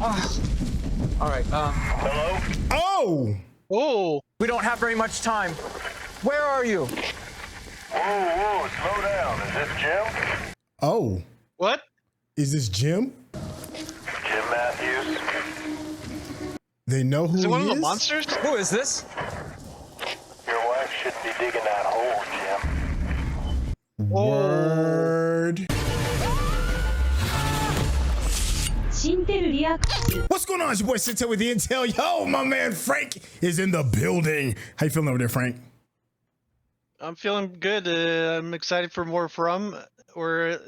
All right. Hello? Oh! Oh! We don't have very much time. Where are you? Whoa, slow down. Is this Jim? Oh. What? Is this Jim? Jim Matthews? They know who Is it one he of the is? monsters? Who is this? Your wife shouldn't be digging that hole, Jim. Word. What's going on? It's your boy Syntell with the Intel. Yo, my man Frank is in the building. How you feeling over there, Frank? I'm feeling good. I'm excited for more from. We're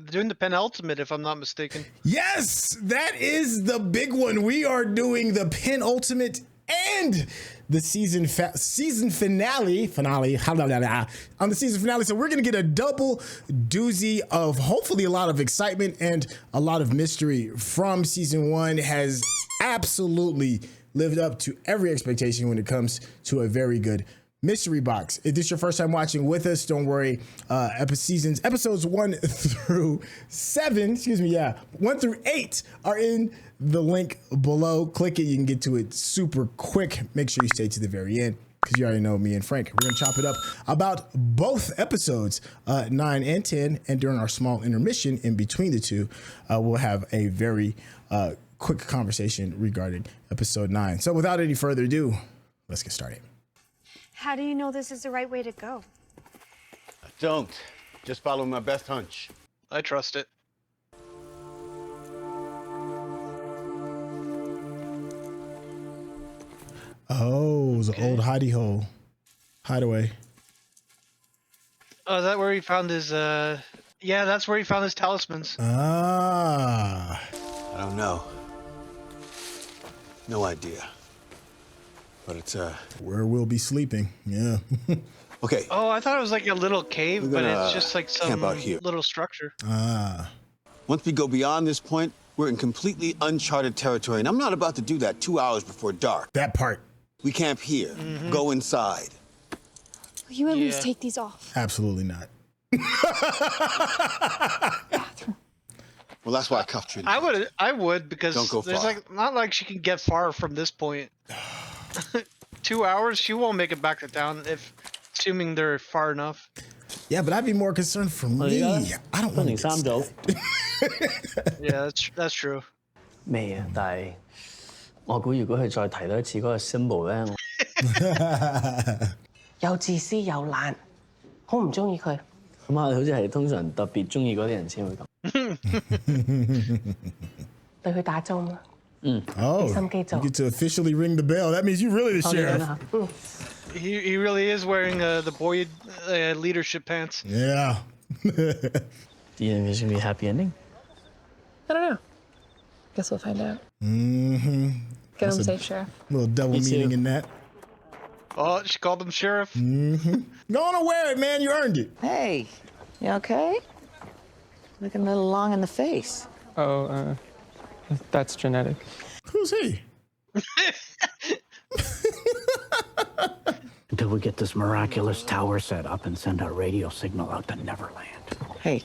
doing the penultimate, if I'm not mistaken. Yes, that is the big one. We are doing the penultimate and the season finale on the season finale. So we're going to get a double doozy of hopefully a lot of excitement and a lot of mystery from season one. Has absolutely lived up to every expectation when it comes to a very good mystery box. If this is your first time watching with us, don't worry. Episodes 1 through 7, 1 through 8 are in the link below. Click it, you can get to it super quick. Make sure you stay to the very end because you already know me and Frank. We're gonna chop it up about both episodes 9 and 10, and during our small intermission in between the two, we'll have a very quick conversation regarding episode 9. So without any further ado, let's get started. How do you know this is the right way to go? I don't. Just follow my best hunch. I trust it. Oh, it was an old hidey hole. Hideaway. Oh, is that where he found his, yeah, that's where he found his talismans. Ah. I don't know. No idea. But it's, where we'll be sleeping. Yeah. okay. Oh, I thought it was like a little cave, but it's just like some camp out here. little structure. Ah. Once we go beyond this point, we're in completely uncharted territory, and I'm not about to do that 2 hours before dark. That part. We camp here. Go inside. Will you at least take these off? Absolutely not. Bathroom. Well, that's why I cuffed you. I would because Don't go there's far. like not like she can get far from this point. 2 hours, she won't make it back to town if assuming they're far enough. Yeah, but I'd be more concerned for me. I don't want to get stabbed. Yeah, that's true. 未啊，但係我估如果佢再提多一次嗰個 symbol 咧，又自私又懶，好唔中意佢。咁啊，好似係通常特別中意嗰啲人先會咁。對佢打針啦。Oh, you get to officially ring the bell. That means you really the sheriff. He really is wearing the boy leadership pants. Yeah. Do you think there's gonna be a happy ending? I don't know. Guess we'll find out. Mm-hmm. Get him safe, Sheriff. Little double meaning in that. Oh, she called him sheriff. Go on and wear it, man. You earned it. Hey, you okay? Looking a little long in the face. Oh, that's genetic. Who's he? Until we get this miraculous tower set up and send our radio signal out to Neverland. Hey,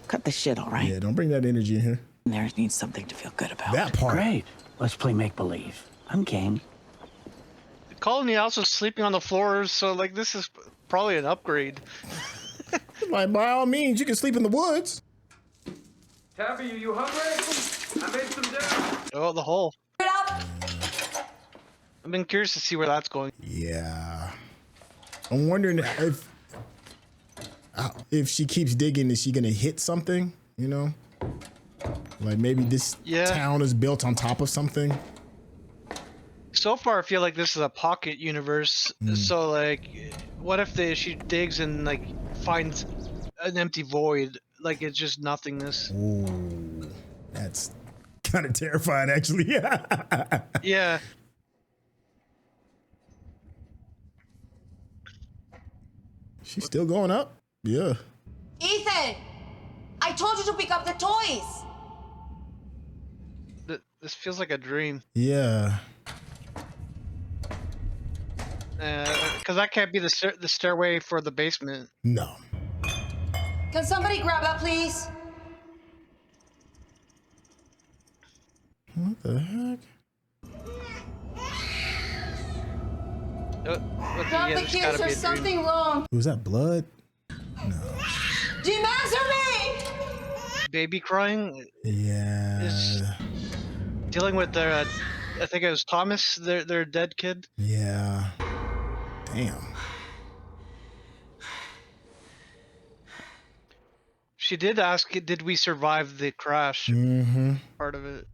cut the shit, all right? Yeah, don't bring that energy in here. There needs something to feel good about. That part. Great. Let's play make-believe. I'm game. The colony also sleeping on the floors, so like this is probably an upgrade. Like, by all means, you can sleep in the woods. Tabby, are you hungry? I made some dinner. Oh, the hole. I've been curious to see where that's going. Yeah. I'm wondering if she keeps digging, is she going to hit something, you know? Like maybe this town is built on top of something. So far, I feel like this is a pocket universe. So, like, what if she digs and, like, finds an empty void? Like, it's just nothingness. Ooh, that's kind of terrifying, actually. Yeah. She's still going up? Yeah. Ethan! I told you to pick up the toys! This feels like a dream. Yeah. Because that can't be the stairway for the basement. No. Can somebody grab that, please? What the heck? Drop the kids, there's something wrong. Was that blood? Jim, answer me! Baby crying. Yeah. Is dealing with their, I think it was Thomas, their dead kid. Yeah. Damn. She did ask, did we survive the crash? Mm-hmm. Part of it.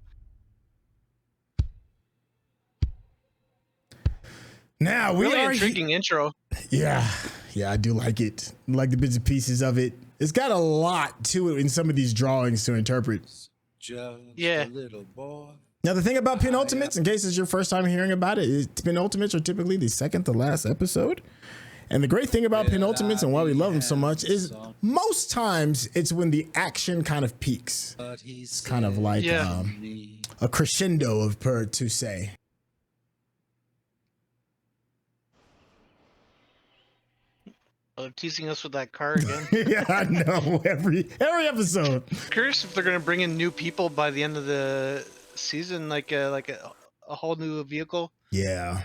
Now we Really are intriguing intro. Yeah, I do like it. I like the bits and pieces of it. It's got a lot to it in some of these drawings to interpret. Yeah. Now the thing about Penultimates, in case it's your first time hearing about it, is Penultimates are typically the second to last episode. And the great thing about Penultimates and why we love them so much is most times it's when the action kind of peaks. It's kind of like a crescendo of per to say. Oh, they're teasing us with that car again. Yeah, I know. Every episode. Curious if they're gonna bring in new people by the end of the season, like a whole new vehicle. Yeah.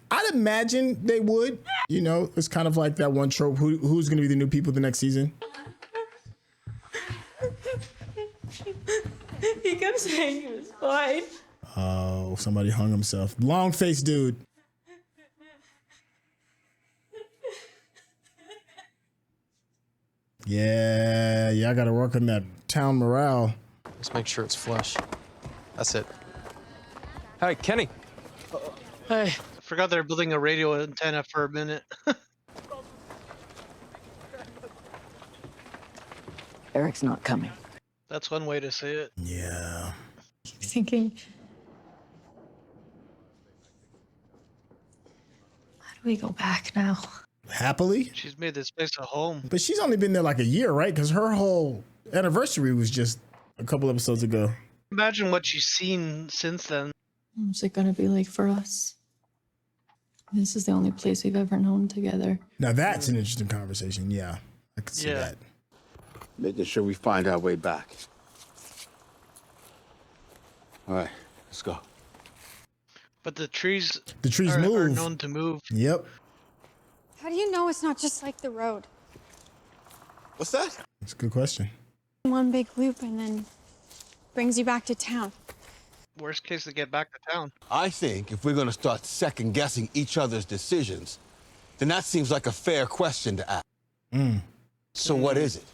I'd imagine they would. You know, it's kind of like that one trope. Who's going to be the new people the next season? He kept saying he was fine. Oh, somebody hung himself. Long face dude. Yeah, I got to work on that town morale. Just make sure it's flush. That's it. Hey, Kenny. Hey. I forgot they're building a radio antenna for a minute. Eric's not coming. That's one way to say it. Yeah. Keep thinking. How do we go back now? Happily. She's made this place a home. But she's only been there like a year, right? Because her whole anniversary was just a couple episodes ago. Imagine what she's seen since then. What's it gonna be like for us? This is the only place we've ever known together. Now that's an interesting conversation. Yeah, I could see that. Making sure we find our way back. All right, let's go. But the trees move. are known to move. Yep. How do you know it's not just like the road? What's that? That's a good question. One big loop and then brings you back to town. Worst case, to get back to town. I think if we're going to start second guessing each other's decisions, then that seems like a fair question to ask. So what is it?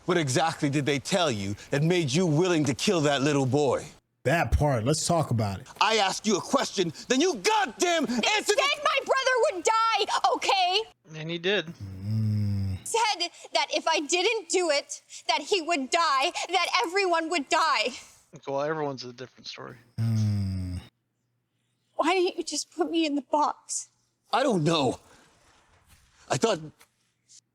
What exactly did they tell you that made you willing to kill that little boy? That part, let's talk about it. I asked you a question, then you goddamn answered. Said my brother would die, okay? And he did. Said that if I didn't do it, that he would die, that everyone would die. Well, everyone's a different story. Why didn't you just put me in the box? I don't know. I thought...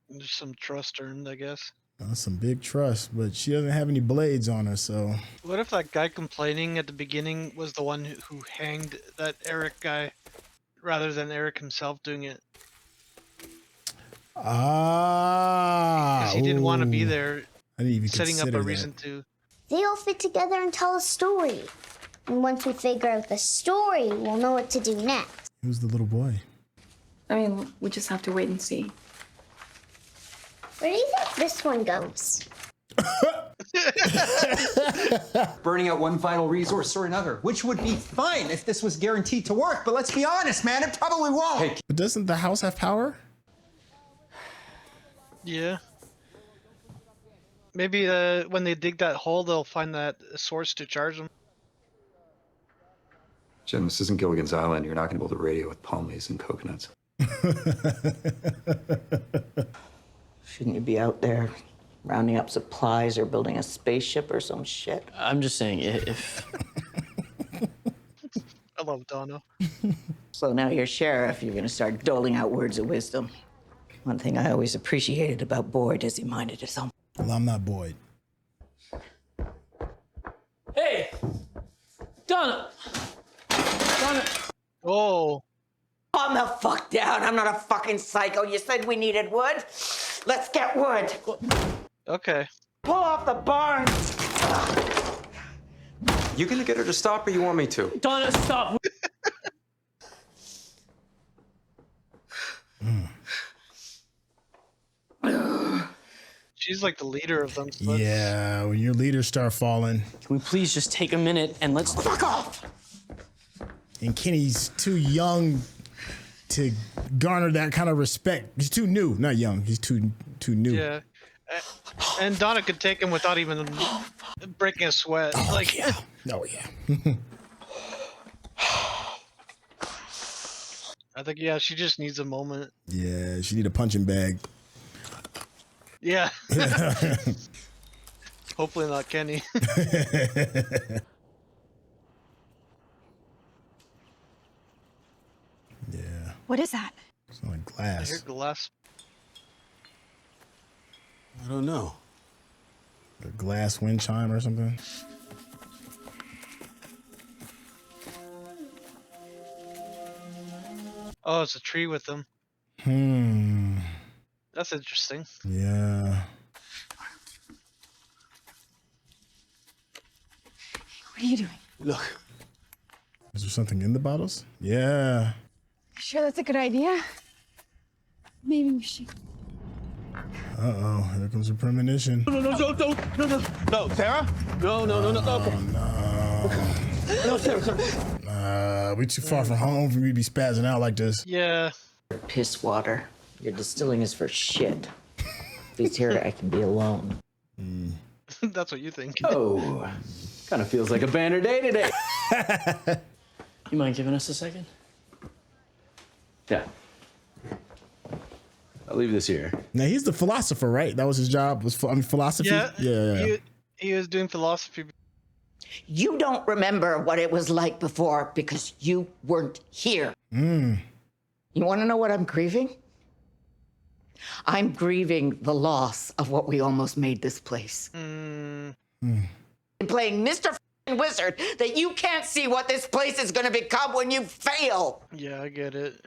There's some trust earned, I guess. That's some big trust, but she doesn't have any blades on her, so... What if that guy complaining at the beginning was the one who hanged that Eric guy, rather than Eric himself doing it? Because he didn't want to be there, I didn't even setting up a consider reason that. to. They all fit together and tell a story. And once we figure out the story, we'll know what to do next. Who's the little boy? I mean, we just have to wait and see. Where do you think this one goes? Burning out one vital resource or another, which would be fine if this was guaranteed to work. But let's be honest, man, it probably won't. Hey. But doesn't the house have power? Yeah. Maybe when they dig that hole, they'll find that source to charge them. Jim, this isn't Gilligan's Island. You're not going to be able to radio with palm leaves and coconuts. Shouldn't you be out there rounding up supplies or building a spaceship or some shit? I'm just saying, if... I love Donna. So now you're sheriff, you're gonna start doling out words of wisdom. One thing I always appreciated about Boyd is he minded his own. Well, I'm not Boyd. Hey! Donna! Donna! Oh. Calm the fuck down. I'm not a fucking psycho. You said we needed wood? Let's get wood. Okay. Pull off the barn. You gonna get her to stop or you want me to? Donna, stop! She's like the leader of them. So Yeah, when your leaders start falling. Can we please just take a minute and let's fuck off? And Kenny's too young to garner that kind of respect. He's too new, not young. He's too new. Yeah. And Donna could take him without even breaking a sweat. Oh, like, yeah. Oh, yeah. I think, yeah, she just needs a moment. Yeah, she need a punching bag. Yeah. Hopefully not Kenny. Yeah. What is that? It's like I glass. hear glass. I don't know. A glass wind chime or something. Oh, it's a tree with them. Hmm. That's interesting. Yeah. What are you doing? Look. Is there something in the bottles? Yeah. Sure, that's a good idea. Maybe we should. Uh-oh, here comes a premonition. No, Sarah? No. No, Sarah. We too far from home for me to be spazzing out like this. Yeah. Piss water. Your distilling is for shit. At least here I can be alone. That's what you think. Oh, kind of feels like a banner day today. You mind giving us a second? Yeah. I'll leave this here. Now he's the philosopher, right? That was his job. Was philosophy? Yeah. He was doing philosophy. You don't remember what it was like before because you weren't here. You want to know what I'm grieving? I'm grieving the loss of what we almost made this place. Playing Mr. F***ing Wizard that you can't see what this place is going to become when you fail. Yeah, I get it.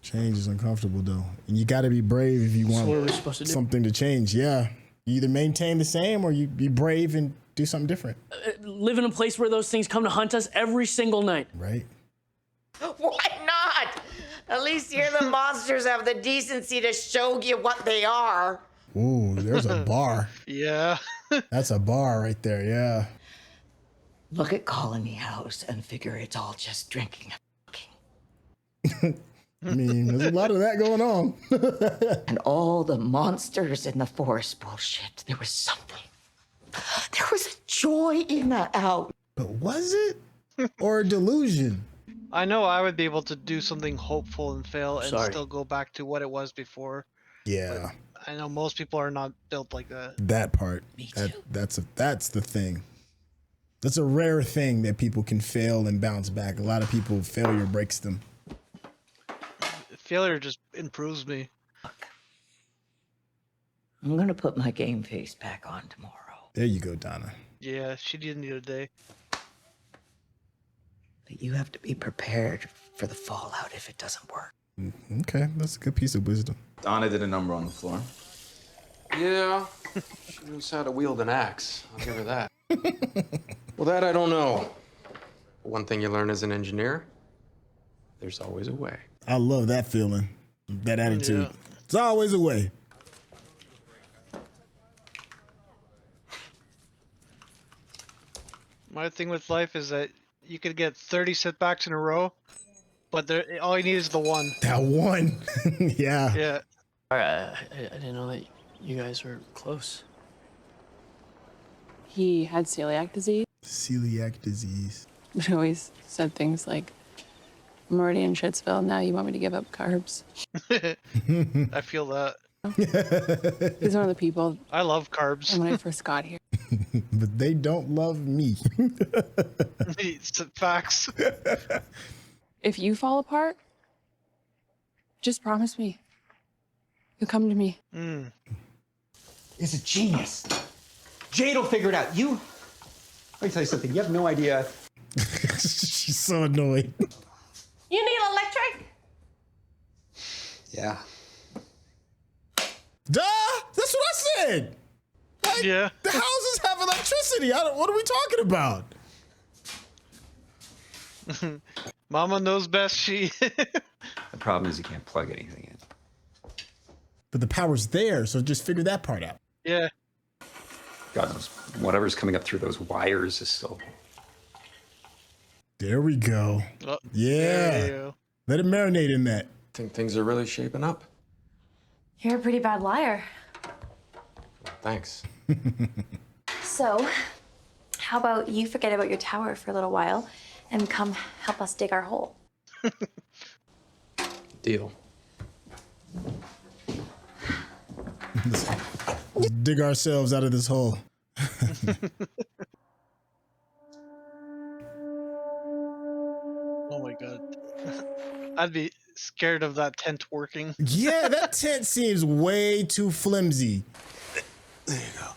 Change is uncomfortable though, and you got to be brave if you So what are we want supposed to do? something to change. Yeah, you either maintain the same or you be brave and do something different. Live in a place where those things come to hunt us every single night. Right. Why not? At least here the monsters have the decency to show you what they are. Ooh, there's a bar. Yeah. That's a bar right there. Yeah. Look at Colony House and figure it's all just drinking. I mean, there's a lot of that going on. And all the monsters in the forest bullshit. There was something. There was a joy in that house. But was it? Or a delusion? I know I would be able to do something hopeful and fail and Sorry. still go back to what it was before. Yeah. I know most people are not built like that. That part. That's the thing. That's a rare thing that people can fail and bounce back. A lot of people, failure breaks them. Failure just improves me. I'm gonna put my game face back on tomorrow. There you go, Donna. Yeah, she did need a day. But you have to be prepared for the fallout if it doesn't work. Okay, that's a good piece of wisdom. Donna did a number on the floor. Yeah, she knows how to wield an axe. I'll give her that. Well, that I don't know. One thing you learn as an engineer, there's always a way. I love that feeling, that attitude. Yeah. It's always a way. My thing with life is that you could get 30 setbacks in a row, but all you need is the one. That one. Yeah. Yeah. I didn't know that you guys were close. He had celiac disease. Celiac disease. He always said things like, I'm already in Shitsville, now you want me to give up carbs. I feel that. He's one of the people. I love carbs. And when I first got here. But they don't love me. It's facts. If you fall apart, just promise me. You'll come to me. Is a genius. Jade will figure it out. Let me tell you something. You have no idea. She's so annoyed. You need electric? Yeah. Duh! That's what I said! Like, Yeah. the houses have electricity. What are we talking about? Mama knows best. The problem is you can't plug anything in. But the power's there, so just figure that part out. Yeah. God knows, whatever's coming up through those wires is still... There we go. Oh, yeah. there you go. Let it marinate in that. Think things are really shaping up. You're a pretty bad liar. Thanks. So, how about you forget about your tower for a little while and come help us dig our hole? Deal. Let's dig ourselves out of this hole. Oh my god. I'd be scared of that tent working. Yeah, that tent seems way too flimsy. There you go.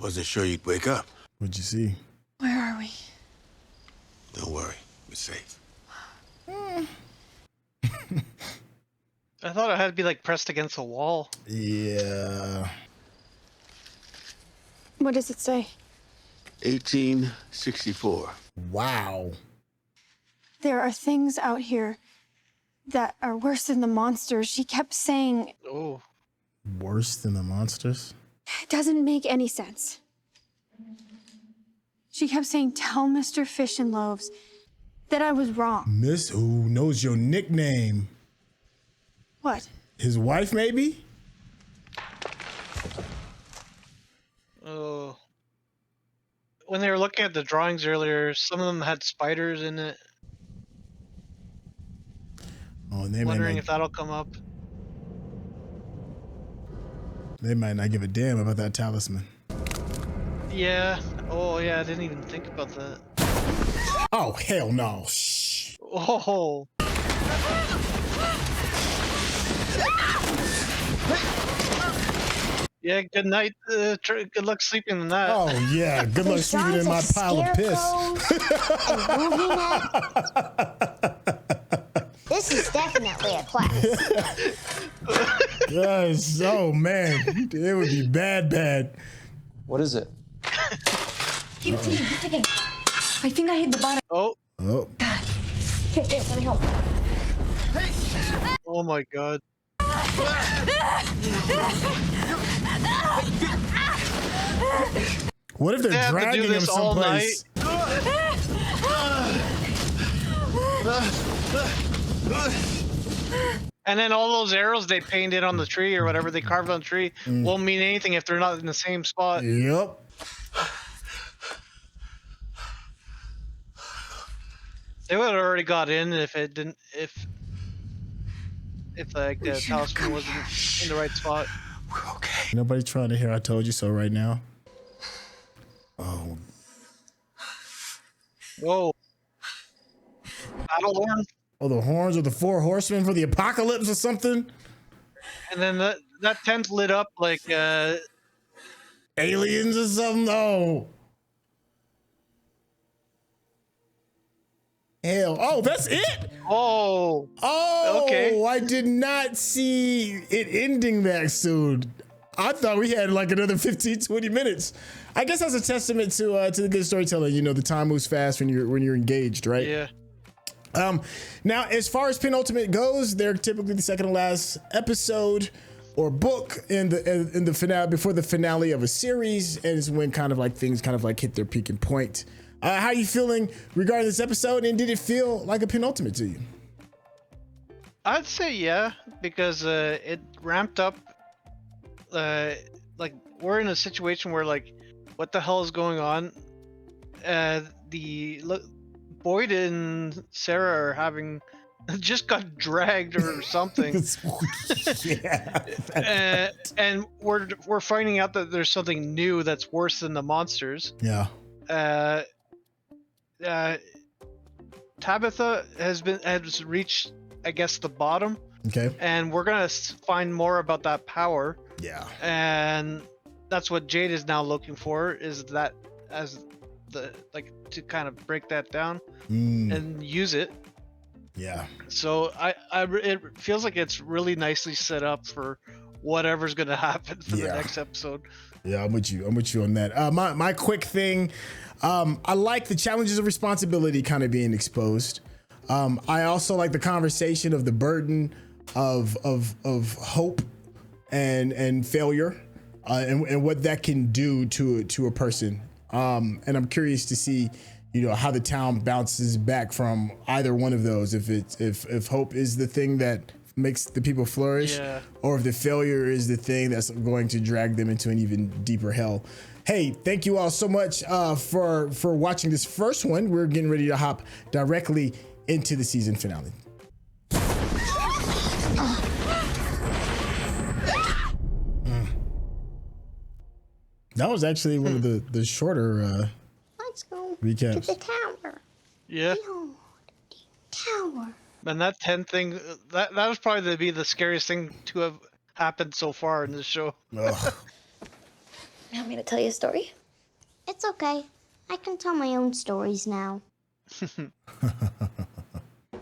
Wasn't sure you'd wake up. What'd you see? Where are we? Don't worry, we're safe. I thought it had to be like pressed against a wall. Yeah. What does it say? 1864. Wow. There are things out here that are worse than the monsters. She kept saying... Oh. Worse than the monsters? It doesn't make any sense. She kept saying, tell Mr. Fish and Loaves that I was wrong. Miss who knows your nickname? What? His wife, maybe? Oh. When they were looking at the drawings earlier, some of them had spiders in it. Oh, and they Wondering might if that'll come up. they might not give a damn about that talisman. Yeah. Oh, yeah. I didn't even think about that. Oh, hell no. Shh. Oh. Yeah, good night. Good luck sleeping in that. Oh, yeah. Good luck sleeping in my pile of piss. This is definitely a class. Yes. Oh, man. It would be bad. What is it? Keep digging. I think I hit the bottom. Oh. Oh. Okay, let me help. Oh my god. What if they're They have to dragging do him this all someplace? And then all those arrows they painted on the tree or whatever they carved on the tree won't mean anything if they're not in the same spot. Yep. They would have already got in if it didn't. If like the talisman wasn't in the right spot. Nobody trying to hear I told you so right now. Oh. Whoa. Battle horn. Oh, the horns of the four horsemen for the apocalypse or something? And then that tent lit up like aliens or something? Oh. Hell. Oh, that's it? Oh. Oh, okay. I did not see it ending that soon. I thought we had like another 15, 20 minutes. I guess that's a testament to the good storytelling. You know, the time moves fast when you're engaged, right? Yeah. Now, as far as Penultimate goes, they're typically the second to last episode or book in the finale before the finale of a series, and it's when kind of like things kind of like hit their peak and point. How are you feeling regarding this episode, and did it feel like a Penultimate to you? I'd say yeah, because it ramped up. Like we're in a situation where like, what the hell is going on? Boyd and Sarah are having just got dragged or something. Yeah. And we're finding out that there's something new that's worse than the monsters. Yeah. Tabitha has reached, I guess, the bottom. Okay. And we're gonna find more about that power. Yeah. And that's what Jade is now looking for, is that as the like to kind of break that down and use it. Yeah. So it feels like it's really nicely set up for whatever's gonna happen for the Yeah. next episode. Yeah, I'm with you. I'm with you on that. My quick thing, I like the challenges of responsibility kind of being exposed. I also like the conversation of the burden of hope and failure, and what that can do to a person. And I'm curious to see, how the town bounces back from either one of those. If hope is the thing that makes the people flourish, or if the failure is the thing that's going to drag them into an even deeper hell. Hey, thank you all so much for watching this first one. We're getting ready to hop directly into the season finale. That was actually one of the shorter Let's go recaps. to the tower. Yeah. Tower. And that tent thing, that was probably be the scariest thing to have happened so far in this show. You want me to tell you a story? It's okay. I can tell my own stories now.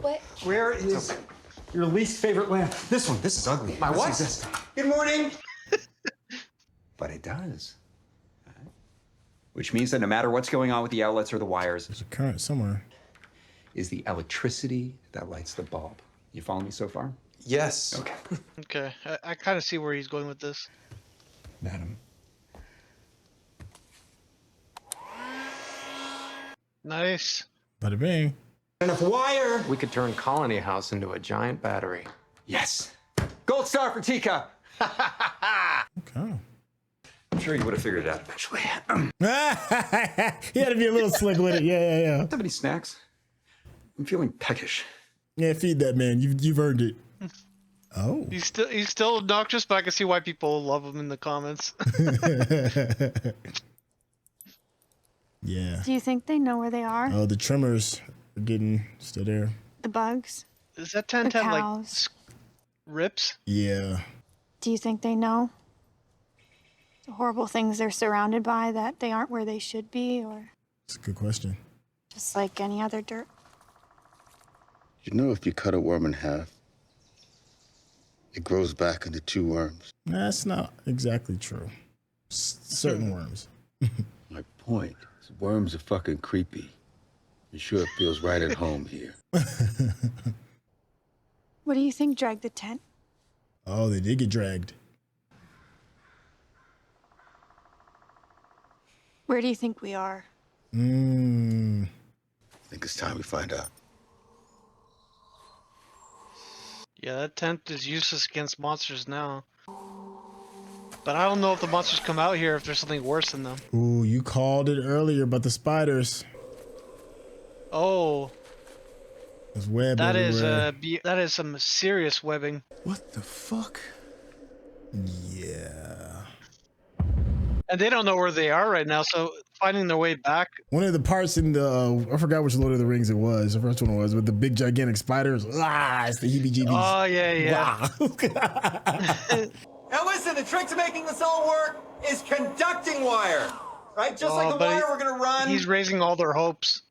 What? Where is your least favorite lamp? This one. This is ugly. My what? This. Good morning. But it does. Which means that no matter what's going on with the outlets or the wires, There's a current somewhere. is the electricity that lights the bulb. You follow me so far? Yes. Okay. Okay, I kind of see where he's going with this. Madam. Nice. Bada bing. Enough wire. We could turn Colony House into a giant battery. Yes. Gold star for Tika. Okay. I'm sure you would have figured it out eventually. He had to be a little slick with it. Yeah. Have any snacks? I'm feeling peckish. Yeah, feed that man. You've earned it. Oh. He's still obnoxious, but I can see why people love him in the comments. Yeah. Do you think they know where they are? Oh, the tremors are still there. The bugs? Does that tent The have like cows? rips? Yeah. Do you think they know the horrible things they're surrounded by, that they aren't where they should be, or It's a good question. just like any other dirt? You know, if you cut a worm in half, it grows back into two worms. That's not exactly true. Certain worms. My point is worms are fucking creepy. You sure it feels right at home here. What do you think dragged the tent? Oh, they did get dragged. Where do you think we are? I think it's time we find out. Yeah, that tent is useless against monsters now. But I don't know if the monsters come out here if there's something worse than them. Ooh, you called it earlier about the spiders. Oh, There's web that everywhere. that is some serious webbing. What the fuck? Yeah. And they don't know where they are right now, so finding their way back. One of the parts in the I forgot which Lord of the Rings it was. The first one was with the big gigantic spiders. It's the heebie-jeebies. Oh yeah. Wow. Now listen, the trick to making this all work is conducting wire, right? Just like the but wire we're gonna run. He's raising all their hopes.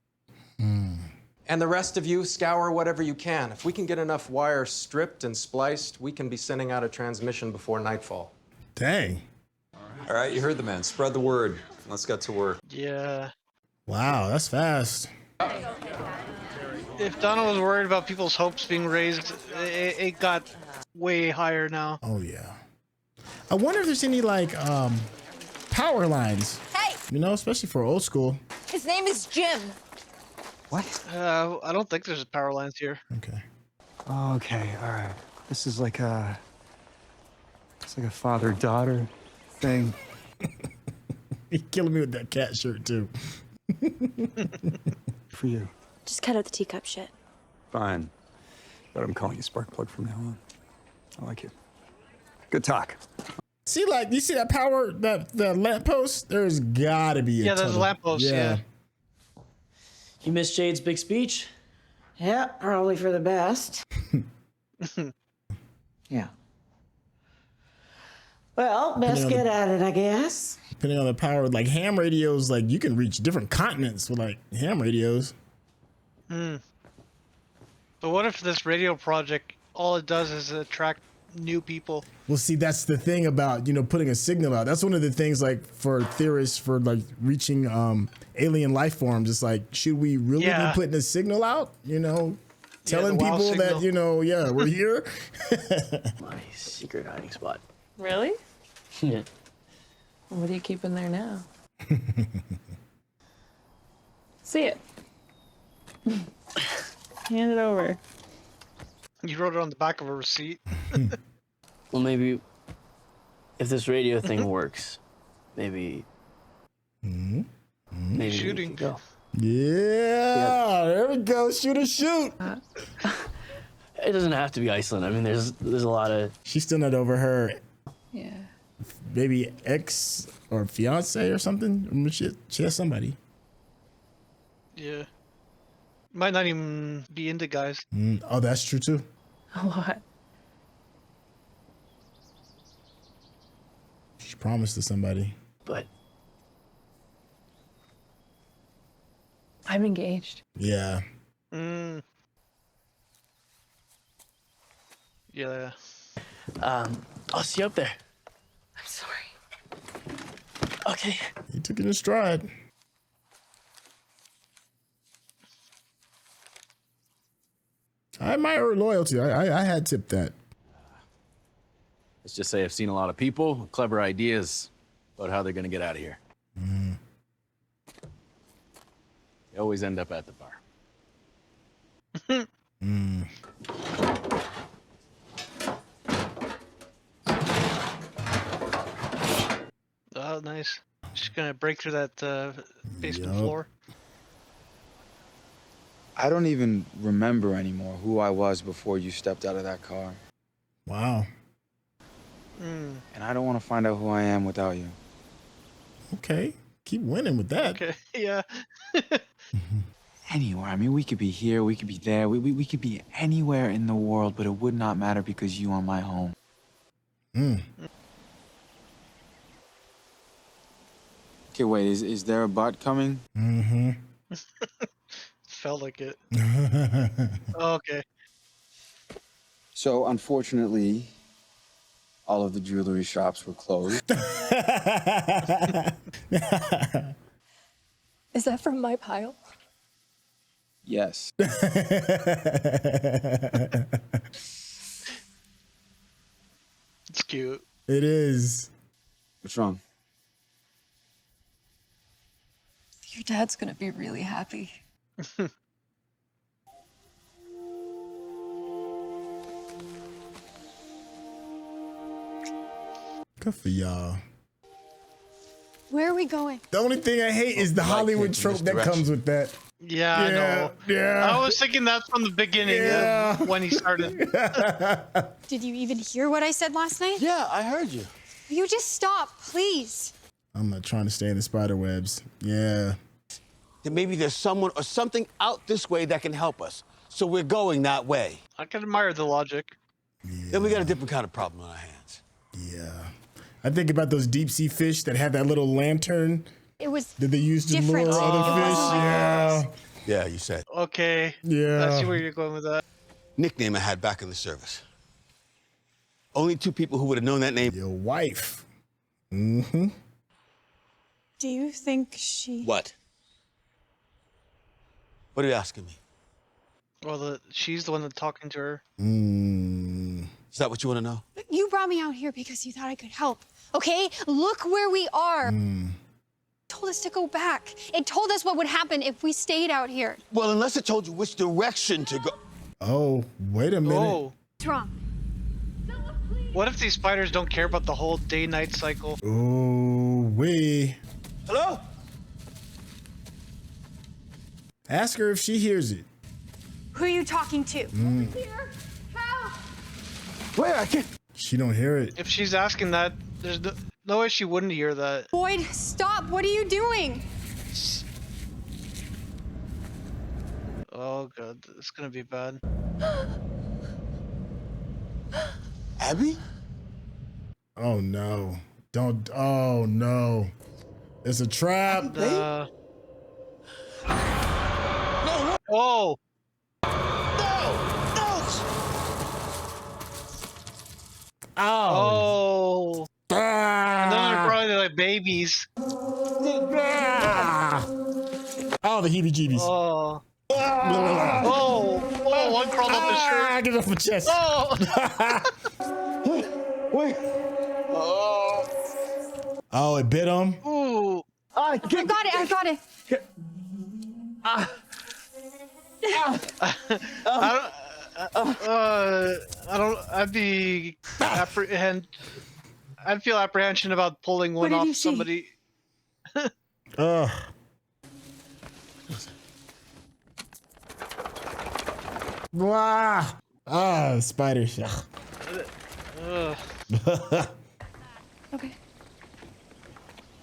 And the rest of you, scour whatever you can. If we can get enough wire stripped and spliced, we can be sending out a transmission before nightfall. Dang. All right, you heard the man. Spread the word. Let's get to work. Yeah. Wow, that's fast. If Donna was worried about people's hopes being raised, it got way higher now. Oh yeah. I wonder if there's any like power lines. Hey! Especially for old school. His name is Jim. What? I don't think there's power lines here. Okay. Okay, all right. This is like a father-daughter thing. You're killing me with that cat shirt too. For you. Just cut out the teacup shit. Fine. But I'm calling you Sparkplug from now on. I like you. Good talk. See, like, you see that power, that lamppost? There's gotta be a there's a lamppost, yeah. You missed Jade's big speech? Yeah, probably for the best. Yeah. Well, best get at it, I guess. Depending on the power, like ham radios, like you can reach different continents with like ham radios. But what if this radio project, all it does is attract new people. Well, see, that's the thing about, you know, putting a signal out. That's one of the things, like, for theorists, for like reaching alien life forms. It's like, should we really be putting a signal out? You know, telling the wow people that, signal. you know, we're here. My secret hiding spot. Really? Yeah. What do you keep in there now? See it. Hand it over. You wrote it on the back of a receipt. Well, maybe if this radio thing works, maybe. Maybe Shooting. we can go. Yeah, there we go. Shoot or shoot. It doesn't have to be Iceland. I mean, there's a lot of. She's still not over her Yeah. maybe ex or fiance or something. I mean, she has somebody. Yeah. Might not even be into guys. Oh, that's true too. What? She promised to somebody. But I'm engaged. Yeah. Yeah. I'll see you up there. I'm sorry. Okay. He took it in stride. I admire her loyalty. I had tipped that. Let's just say I've seen a lot of people, clever ideas about how they're going to get out of here. They always end up at the bar. Oh, nice. Just gonna break through that basement floor. I don't even remember anymore who I was before you stepped out of that car. Wow. And I don't want to find out who I am without you. Okay. Keep winning with that. Okay, yeah. Anywhere. I mean, we could be here, we could be there, we could be anywhere in the world, but it would not matter because you are my home. Okay, wait, is there a butt coming? Felt like it. Okay. So, unfortunately, all of the jewelry shops were closed. Is that from my pile? Yes. It's cute. It is. What's wrong? Your dad's gonna be really happy. Good for y'all. Where are we going? The only thing I hate is the Hollywood in trope this that direction. comes with that. Yeah, I know. Yeah. I was thinking that from the beginning when he started. Did you even hear what I said last night? Yeah, I heard you. Will you just stop, please? I'm not trying to stay in the spider webs. Yeah. Then maybe there's someone or something out this way that can help us. So we're going that way. I can admire the logic. Then we got a different kind of problem on our hands. Yeah. I think about those deep sea fish that have that little lantern It was that they use to different. lure other It fish. wasn't like Yeah. Yeah, you said. Okay. Yeah. I see where you're going with that. Nickname I had back in the service. Only two people who would have known that name. Your wife. Mm-hmm. Do you think she... What? What are you asking me? Well, she's the one that's talking to her. Is that what you want to know? You brought me out here because you thought I could help, okay? Look where we are. It told us to go back. It told us what would happen if we stayed out here. Well, unless it told you which direction to go. Oh, wait a minute. Oh. What's wrong? What if these spiders don't care about the whole day-night cycle? Oh, wait. Hello? Ask her if she hears it. Who are you talking to? Here, help! Where? I can't. She don't hear it. If she's asking that, there's no way she wouldn't hear that. Boyd, stop. What are you doing? Oh god, it's gonna be bad. Abby? Oh no. Don't. Oh no. It's a trap. Oh! Oh. And those are probably like babies. Oh, the heebie-jeebies. Oh. Oh, one crawled up his shirt. Get off my chest. Oh. Wait. Oh, it bit him. Ooh. I got it. I'd feel apprehension about pulling one off somebody. Wow. Ah, spiders. Okay.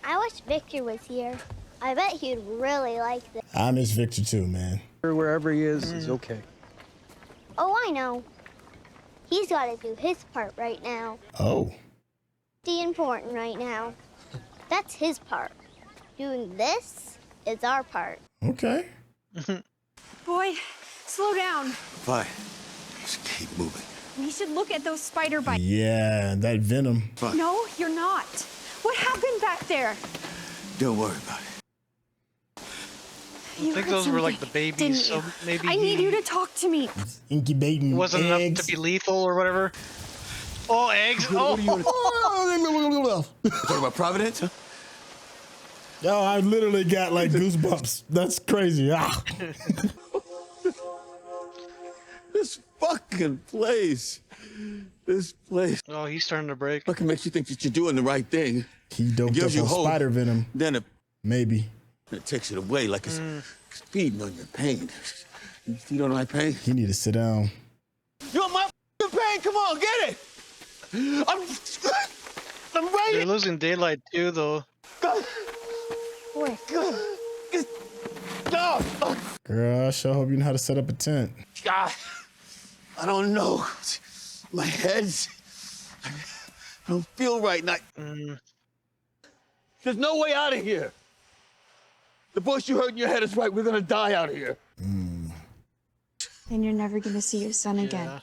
I wish Victor was here. I bet he'd really like this. I miss Victor too, man. Wherever he is, he's okay. Oh, I know. He's got to do his part right now. Oh. The important right now. That's his part. Doing this is our part. Okay. Boy, slow down. Fine. Just keep moving. We should look at those spider bites. Yeah, that venom. No, you're not. What happened back there? Don't worry about it. I think those were like the babies, so maybe I need you to talk to me. Incubating wasn't eggs. enough to be lethal or whatever. Oh, eggs! What are you talking about Providence? Huh? Yo, I literally got like goosebumps. That's crazy. Ah. This fucking place. This place. Oh, he's starting to break. Fucking makes you think that you're doing the right thing. He doped gives up you on hope. spider venom. Then Maybe. it takes it away like it's feeding on your pain. You feed on my pain? He need to sit down. You want my fucking pain? Come on, get it! I'm ready! They're losing daylight too, though. Boy. Girl, I sure hope you know how to set up a tent. God, I don't know. My head's... I don't feel right. There's no way out of here. The voice you heard in your head is right. We're gonna die out of here. And you're never gonna see your son again.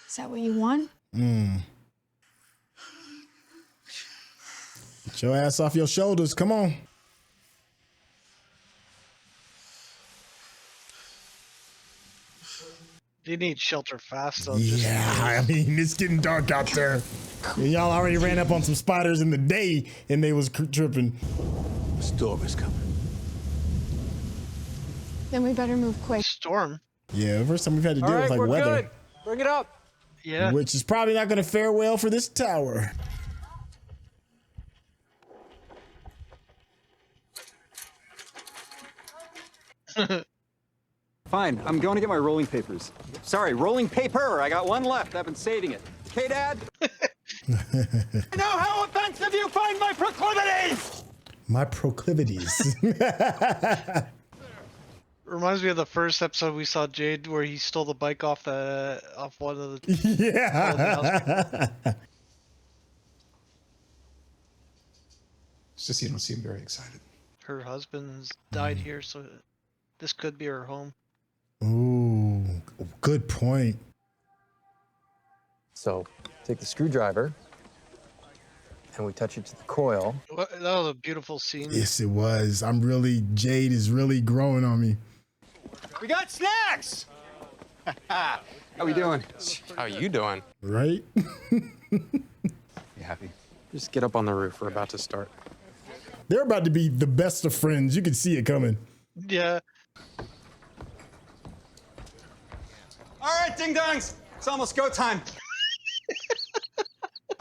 Is that what you want? Get your ass off your shoulders. Come on. You need shelter fast, though. Yeah, I mean, it's getting dark out there. And y'all already ran up on some spiders in the day, and they was tripping. The storm is coming. Then we better move quick. Storm? Yeah, the first time we've had to deal with like weather. Good. Bring it up. Yeah. Which is probably not going to fare well for this tower. Fine, I'm going to get my rolling papers. Sorry, rolling paper. I got one left. I've been saving it. Okay, Dad? I know how offensive you find my proclivities! My proclivities. Reminds me of the first episode we saw Jade where he stole the bike off one of the Yeah. It's just you don't seem very excited. Her husband's died here, so this could be her home. Ooh, good point. So take the screwdriver and we touch it to the coil. That was a beautiful scene. Yes, it was. Jade is really growing on me. We got snacks! How we doing? How you doing? Right? You happy? Just get up on the roof. We're about to start. They're about to be the best of friends. You can see it coming. Yeah. All right, ding-dongs. It's almost go time.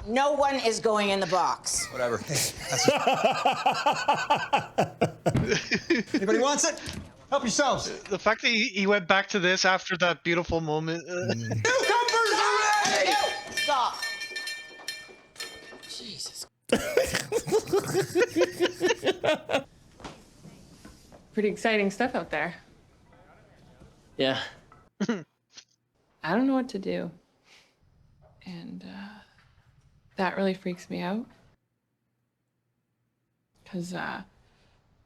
No one is going in the box. Whatever. Anybody wants it? Help yourselves. The fact that he went back to this after that beautiful moment. Cucumbers are ready! Stop. Jesus. Pretty exciting stuff out there. Yeah. I don't know what to do. And that really freaks me out. Because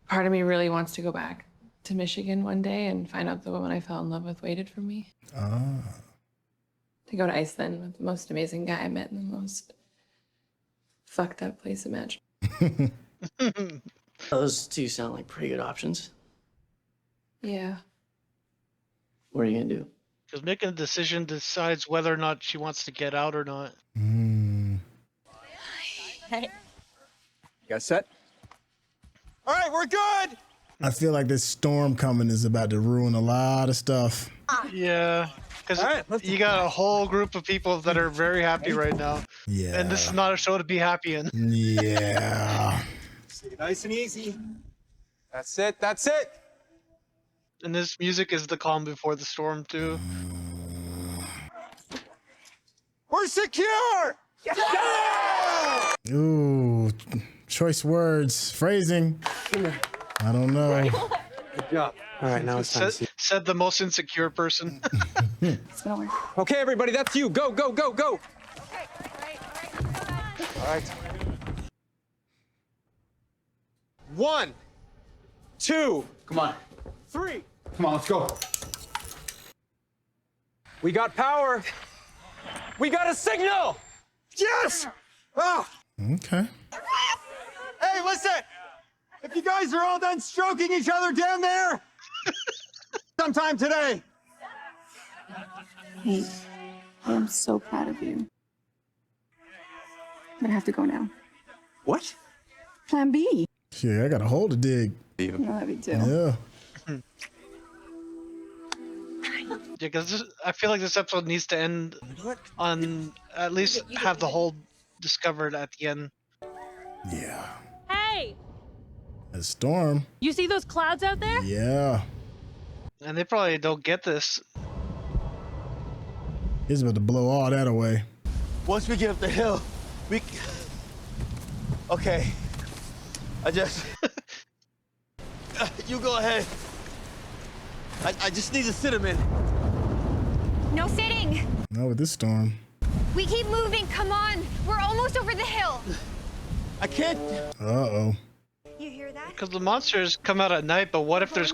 part of me really wants to go back to Michigan one day and find out the woman I fell in love with waited for me. Ah. to go to Iceland with the most amazing guy I met in the most fucked up place imaginable. Those two sound like pretty good options. Yeah. What are you gonna do? Because making a decision decides whether or not she wants to get out or not. Hey. You guys set? All right, we're good. I feel like this storm coming is about to ruin a lot of stuff. Yeah, because you got a whole group of people that are very happy right now. Yeah. And this is not a show to be happy in. Yeah. Nice and easy. That's it. That's it. And this music is the calm before the storm, too. We're secure. Yeah! Ooh, choice words, phrasing. I don't know. Good job. All right, now it's time to see. Said the most insecure person. Okay, everybody, that's you. Go, go, go, go. All right. 1, 2. Come on. 3. Come on, let's go. We got power. We got a signal. Yes. Oh. Okay. Hey, listen. If you guys are all done stroking each other down there, sometime today. Hey, I am so proud of you. But I have to go now. What? Plan B. Yeah, I got a hole to dig. You know that me too. Yeah. Yeah, because I feel like this episode needs to end on at least have the hole discovered at the end. Yeah. Hey, A storm. you see those clouds out there? Yeah. And they probably don't get this. He's about to blow all that away. Once we get up the hill, okay. I just... you go ahead. I just need to sit him in. No sitting. Not with this storm. We keep moving. Come on. We're almost over the hill. I can't. Uh-oh. You hear that? Because the monsters come out at night, but what if there's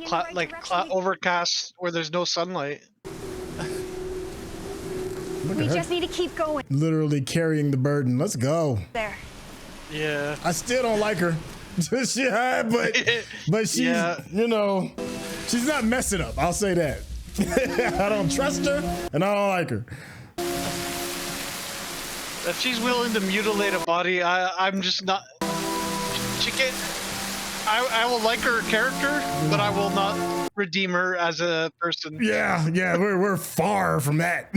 overcast where there's no sunlight? We just need to keep going. Literally carrying the burden. Let's go. There. Yeah. I still don't like her. but she's, you know, she's not messing up. I'll say that. I don't trust her, and I don't like her. If she's willing to mutilate a body, I'm just not. She can. I will like her character, but I will not redeem her as a person. Yeah, we're far from that.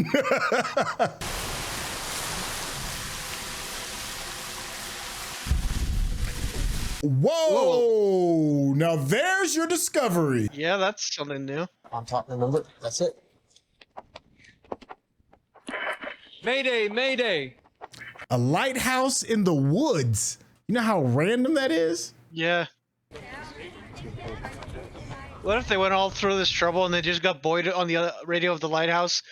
Whoa! Now there's your discovery. Yeah, that's something new. On top, remember? That's it. Mayday, mayday. A lighthouse in the woods. You know how random that is? Yeah. What if they went all through this trouble and they just got buoyed on the radio of the lighthouse?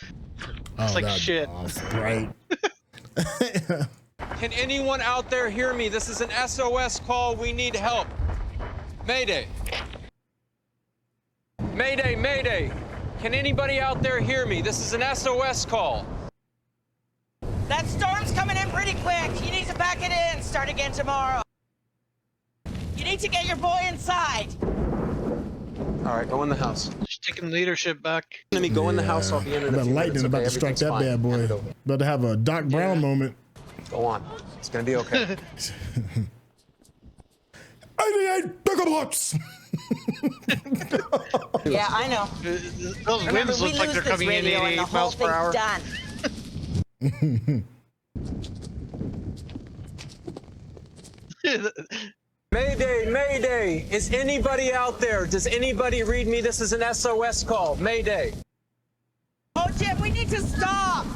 It's like shit. Right. Can anyone out there hear me? This is an SOS call. We need help. Mayday. Mayday, mayday. Can anybody out there hear me? This is an SOS call. That storm's coming in pretty quick. You need to pack it in. Start again tomorrow. You need to get your boy inside. All right, go in the house. Just taking leadership back. Let me go in the house. I'll be in a few lightning minutes. about Okay? to strike that Everything's bad fine. boy. About to have a Doc Brown moment. Go on. It's gonna be okay. 88 gigabytes. Yeah, I know. Those Remember, winds we look like lose they're this coming in radio and the 88 whole miles per hour. thing's done. Mayday, mayday. Is anybody out there? Does anybody read me? This is an SOS call. Mayday. Oh, Jim, we need to stop.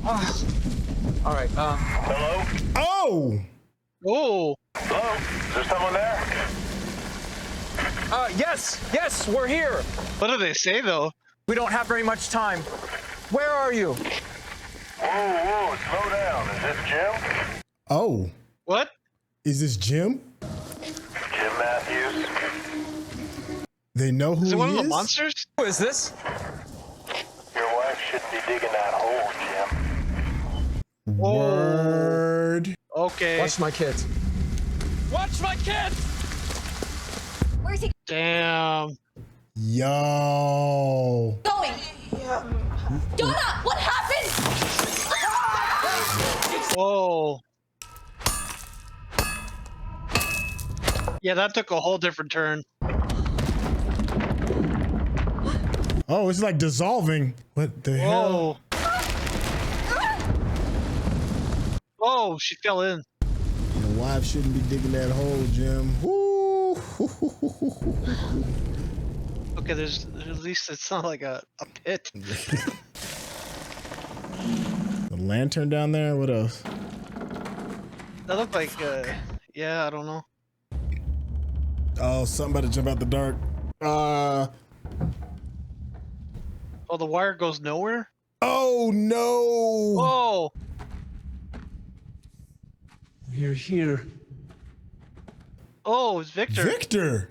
All right. Hello? Oh! Oh! Hello? Is there someone there? Yes, we're here. What do they say, though? We don't have very much time. Where are you? Whoa, slow down. Is this Jim? Oh. What? Is this Jim? Jim Matthews. They know who Is it one he of the is? monsters? Who is this? Your wife should digging that hole, Jim. Word. Okay. Watch my kids. Watch my kids! Where's he Damn. Yo. going? Donna, what happened? Whoa. Yeah, that took a whole different turn. Oh, it's like dissolving. What the hell? Oh, she fell in. Your wife shouldn't be digging that hole, Jim. Woo. Okay, there's at least it's not like a pit. The lantern down there. What else? That looked like yeah, I don't know. Oh, something about to jump out the dark. Oh, the wire goes nowhere? Oh no. Oh. We're here. Oh, it's Victor. Victor.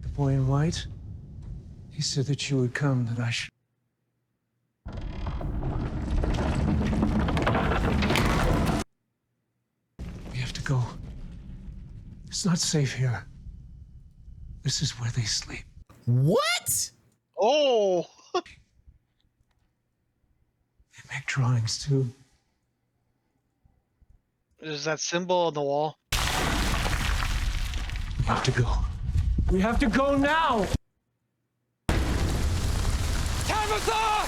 The boy in white. He said that you would come, that I should. We have to go. It's not safe here. This is where they sleep. What? Oh. They make drawings too. There's that symbol on the wall. We have to go. We have to go now! Tabitha!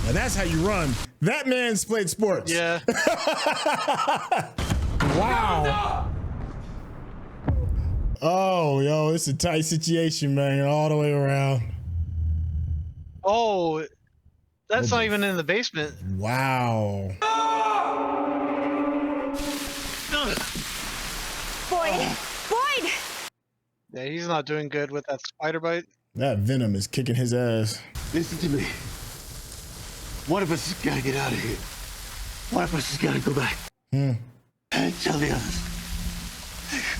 Now that's how you run. That man's played sports. Yeah. Wow. Oh, yo, it's a tight situation, man, all the way around. Oh, that's not even in the basement. Wow. Boyd! Boyd! Yeah, he's not doing good with that spider bite. That venom is kicking his ass. Listen to me. One of us has got to get out of here. One of us has got to go back. And tell the others.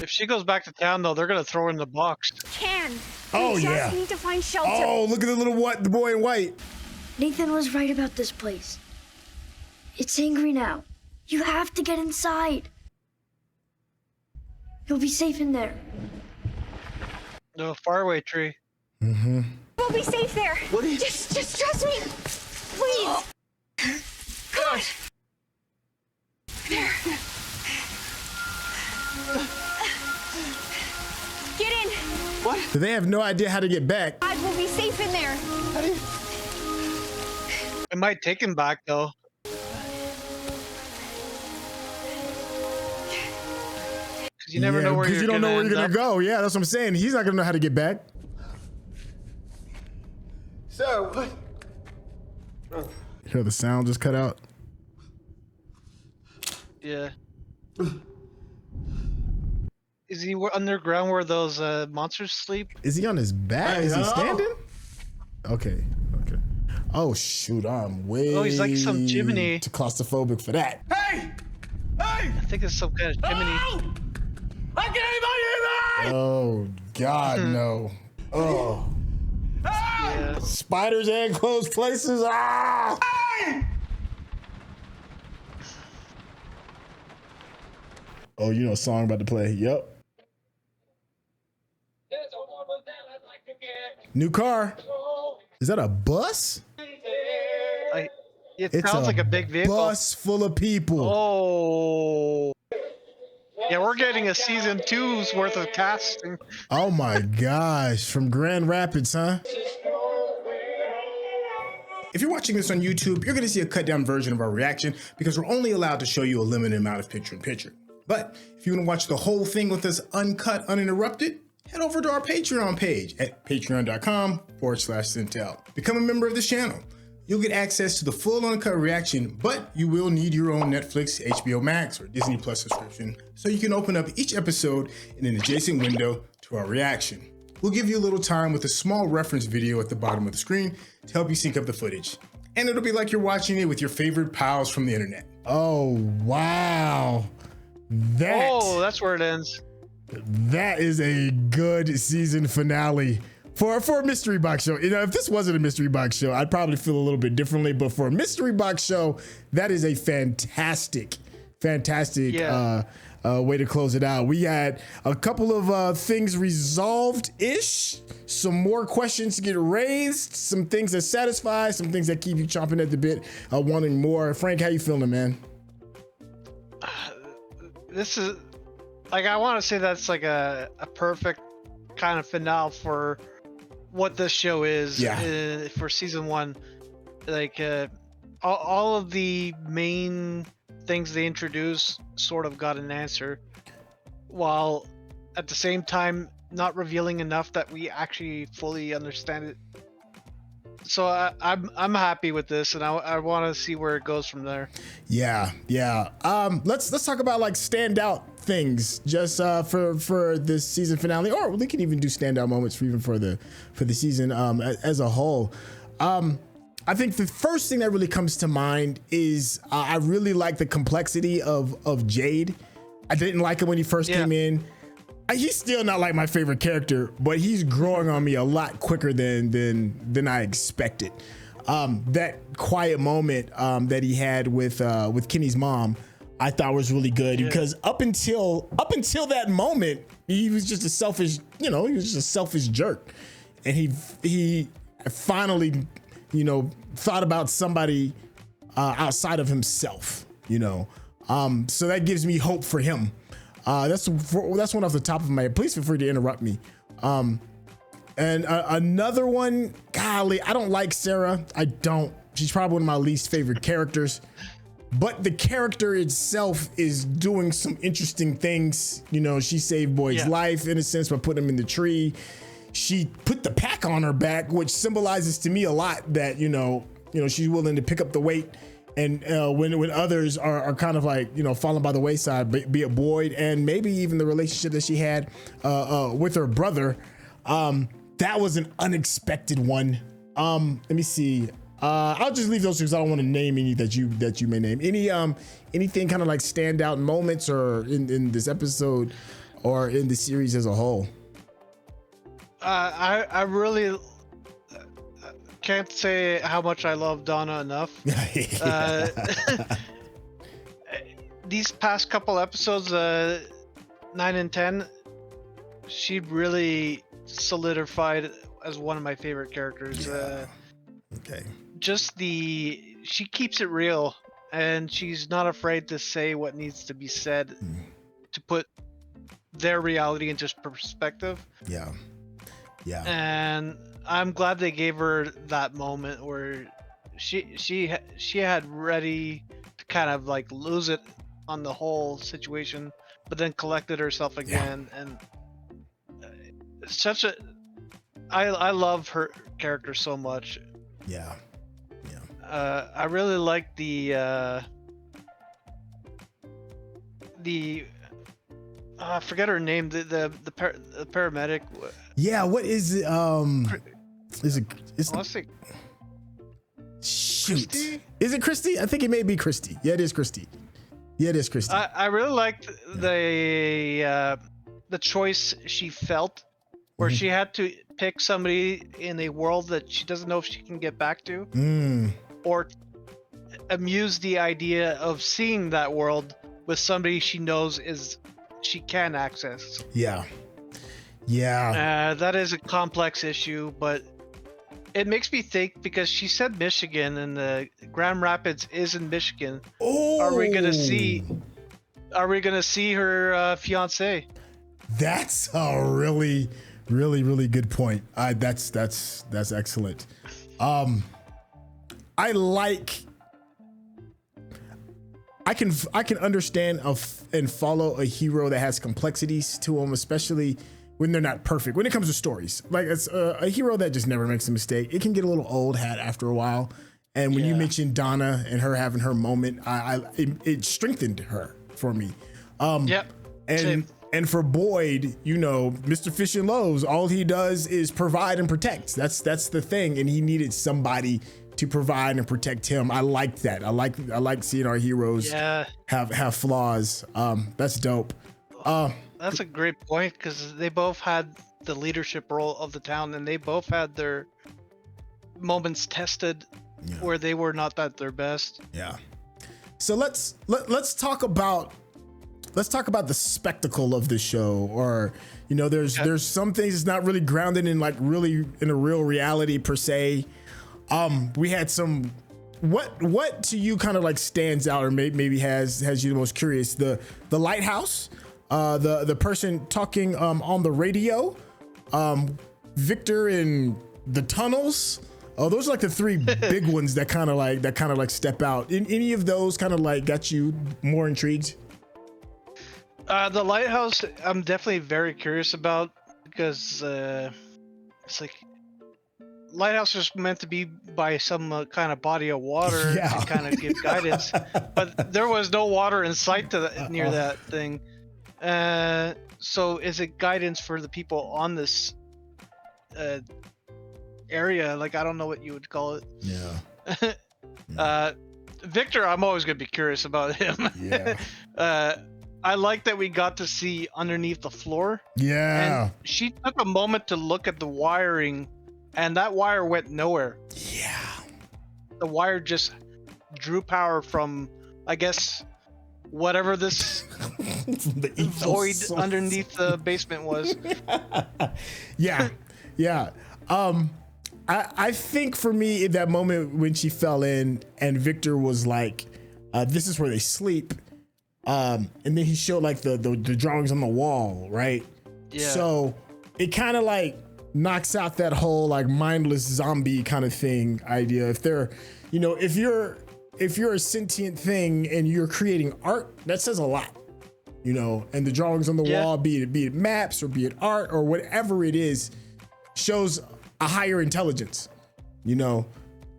If she goes back to town, though, they're gonna throw her in the box. Can. Oh, We yeah. just need to find shelter. Oh, look at the boy in white. Nathan was right about this place. It's angry now. You have to get inside. You'll be safe in there. No, faraway tree. Mm-hmm. We'll be safe there. What are you... Just trust me. Please. Come on. There. Get in. What? They have no idea how to get back. God, we'll be safe in there. It might take him back, though. Because you never know where you're don't know where you're gonna end go. Yeah, that's what I'm saying. He's not gonna know how to get back. So, what? You hear the sound just cut out? Yeah. Is he underground where those monsters sleep? Is he on his back? Is he standing? Okay. Okay. Oh shoot, I'm way Oh, he's like some chimney. too claustrophobic for that. Hey! Hey! I think it's some kind of chimney. I can't even hear Oh God, no. Oh. Yeah. Spiders and closed places. Ah! Oh, you know a song about to play. Yep. New car. Is that a bus? It It's sounds like a big vehicle. Bus full of people. Oh. Yeah, we're getting a season 2's worth of casting. Oh my gosh, from Grand Rapids, huh? If you're watching this on YouTube, you're gonna see a cut down version of our reaction because we're only allowed to show you a limited amount of picture-in-picture. But if you wanna watch the whole thing with us uncut, uninterrupted, head over to our Patreon page at patreon.com/Syntell. Become a member of this channel. You'll get access to the full uncut reaction, but you will need your own Netflix, HBO Max, or Disney Plus subscription so you can open up each episode in an adjacent window to our reaction. We'll give you a little time with a small reference video at the bottom of the screen to help you sync up the footage. And it'll be like you're watching it with your favorite pals from the internet. Oh, wow. Oh, that's where it ends. That is a good season finale For a mystery box show, if this wasn't a mystery box show, I'd probably feel a little bit differently. But for a mystery box show, that is a fantastic way to close it out. We had a couple of things resolved-ish, some more questions to get raised, some things that satisfy, some things that keep you chomping at the bit, wanting more. Frank, how you feeling, man? This is I want to say that's like a perfect kind of finale for what this show is for season 1. Like all of the main things they introduce sort of got an answer, while at the same time not revealing enough that we actually fully understand it. So I'm happy with this, and I want to see where it goes from there. Yeah. Let's talk about like standout things just for this season finale, or we can even do standout moments for the season as a whole. I think the first thing that really comes to mind is I really like the complexity of Jade. I didn't like him when he first came in. He's still not like my favorite character, but he's growing on me a lot quicker than I expected. That quiet moment that he had with Kenny's mom, I thought was really good because up until that moment, he was just a selfish, jerk, and he finally, thought about somebody outside of himself, so that gives me hope for him. That's one off the top of my head. Please feel free to interrupt me. And another one, golly, I don't like Sarah. I don't. She's probably one of my least favorite characters. But the character itself is doing some interesting things. She saved Boyd's life in a sense by putting him in the tree. She put the pack on her back, which symbolizes to me a lot that she's willing to pick up the weight. And when others are kind of like, falling by the wayside, be it Boyd and maybe even the relationship that she had with her brother, that was an unexpected one. Let me see. I'll just leave those because I don't want to name any that you may name. Anything kind of like standout moments or in this episode or in the series as a whole? I really can't say how much I love Donna enough. These past couple episodes, 9 and 10, she really solidified as one of my favorite characters. Okay. She keeps it real, and she's not afraid to say what needs to be said to put their reality into perspective. Yeah. And I'm glad they gave her that moment where she had ready to kind of like lose it on the whole situation, but then collected herself again. And I love her character so much. I really like the I forget her name, the paramedic. Yeah, what is it? Shoot. Christy? Is it Christy? I think it may be Christy. Yeah, it is Christy. I really liked the choice she felt, where she had to pick somebody in a world that she doesn't know if she can get back to, or amuse the idea of seeing that world with somebody she knows she can access. That is a complex issue, but it makes me think because she said Michigan and the Grand Rapids is in Michigan. Are we gonna see her fiance? That's a really, really, really good point. That's excellent. I can understand and follow a hero that has complexities to them, especially when they're not perfect. When it comes to stories, like it's a hero that just never makes a mistake, it can get a little old hat after a while. And when you mentioned Donna and her having her moment, it strengthened her for me. And for Boyd, Mr. Fish and Loaves, all he does is provide and protect. That's the thing, and he needed somebody to provide and protect him. I like that. I like seeing our heroes have flaws. That's dope. That's a great point because they both had the leadership role of the town, and they both had their moments tested where they were not at their best. Yeah. So let's talk about the spectacle of the show, or there's some things that's not really grounded in really in a real reality per se. We had some what to you kind of stands out or maybe has you the most curious, the lighthouse, the person talking on the radio, Victor in the tunnels. Oh, those are the three big ones that kind of step out. In any of those kind of got you more intrigued? The lighthouse, I'm definitely very curious about, because it's lighthouse was meant to be by some kind of body of water to kind of give guidance, but there was no water in sight near that thing. So is it guidance for the people on this area? I don't know what you would call it. Yeah. Victor, I'm always gonna be curious about him. Yeah. I like that we got to see underneath the floor. Yeah. And she took a moment to look at the wiring, and that wire went nowhere. Yeah. The wire just drew power from, I guess, whatever this void underneath the basement was. Yeah. Yeah. I think for me, in that moment when she fell in and Victor was like, this is where they sleep. And then he showed the drawings on the wall, right? Yeah. So it kind of knocks out that whole mindless zombie kind of thing idea. If they're, if you're a sentient thing and you're creating art, that says a lot, and the drawings on the wall, be it maps or be it art or whatever it is, shows a higher intelligence, so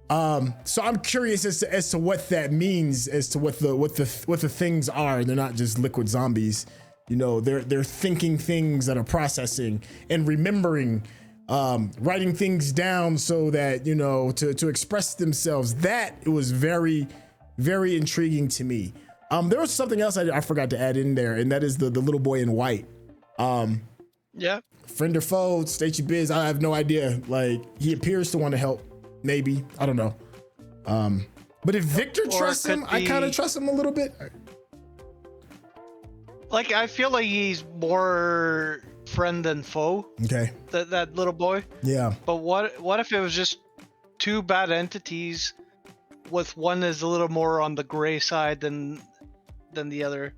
I'm curious as to what that means, as to what the things are. They're not just liquid zombies, they're thinking things that are processing and remembering, writing things down so that to express themselves. That it was very, very intriguing to me. There was something else I forgot to add in there, and that is the little boy in white. Yeah. Friend or foe, state your biz. I have no idea. He appears to want to help. Maybe, I don't know. But if Victor trusts him, I kind of trust him a little bit. I feel like he's more friend than foe. Okay. That little boy. Yeah. But what if it was just two bad entities, with one is a little more on the gray side than the other?